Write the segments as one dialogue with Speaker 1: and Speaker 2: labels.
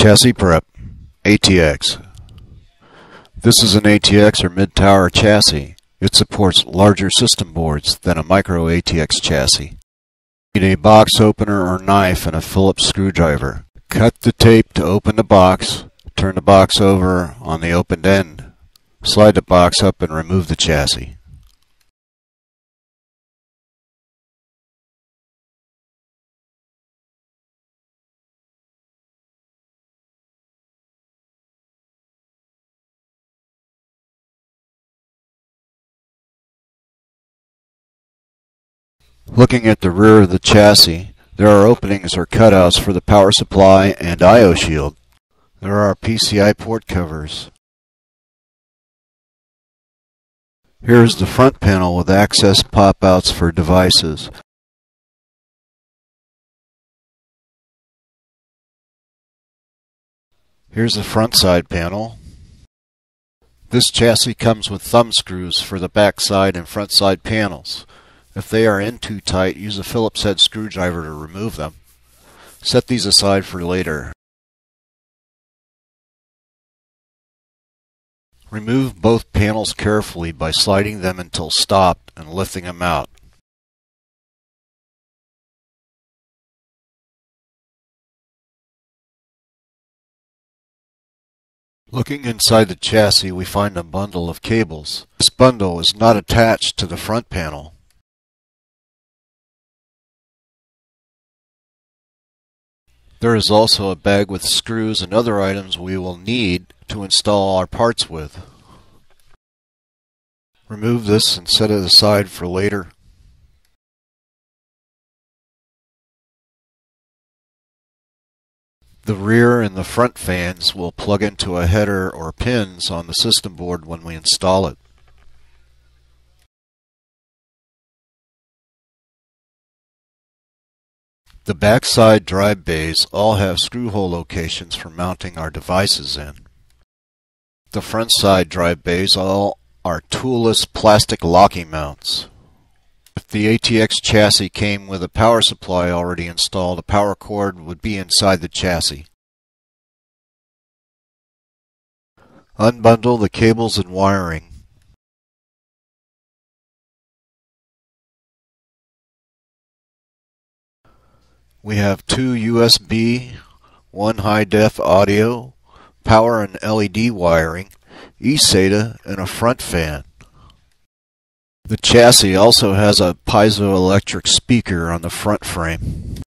Speaker 1: Chassis prep, ATX. This is an ATX or mid-tower chassis. It supports larger system boards than a micro ATX chassis. You need a box opener or knife and a Phillips screwdriver. Cut the tape to open the box, turn the box over on the opened end. Slide the box up and remove the chassis. Looking at the rear of the chassis, there are openings or cutouts for the power supply and I/O shield. There are PCI port covers. Here is the front panel with access pop-outs for devices. Here's the front side panel. This chassis comes with thumb screws for the back side and front side panels. If they are in too tight, use a Phillips head screwdriver to remove them. Set these aside for later. Remove both panels carefully by sliding them until stopped and lifting them out. Looking inside the chassis, we find a bundle of cables. This bundle is not attached to the front panel. There is also a bag with screws and other items we will need to install our parts with. Remove this and set it aside for later. The rear and the front fans will plug into a header or pins on the system board when we install it. The backside drive bays all have screw hole locations for mounting our devices in. The front side drive bays all are toolless plastic locking mounts. If the ATX chassis came with a power supply already installed, a power cord would be inside the chassis. Unbundle the cables and wiring. We have two USB, one high-def audio, power and LED wiring, eSATA, and a front fan. The chassis also has a piezoelectric speaker on the front frame.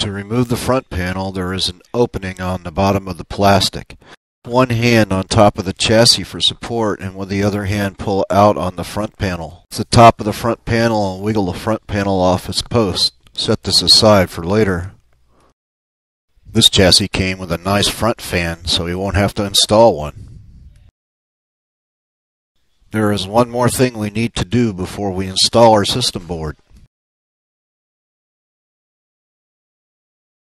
Speaker 1: To remove the front panel, there is an opening on the bottom of the plastic. One hand on top of the chassis for support, and with the other hand pull out on the front panel. It's the top of the front panel and wiggle the front panel off its post. Set this aside for later. This chassis came with a nice front fan, so we won't have to install one. There is one more thing we need to do before we install our system board.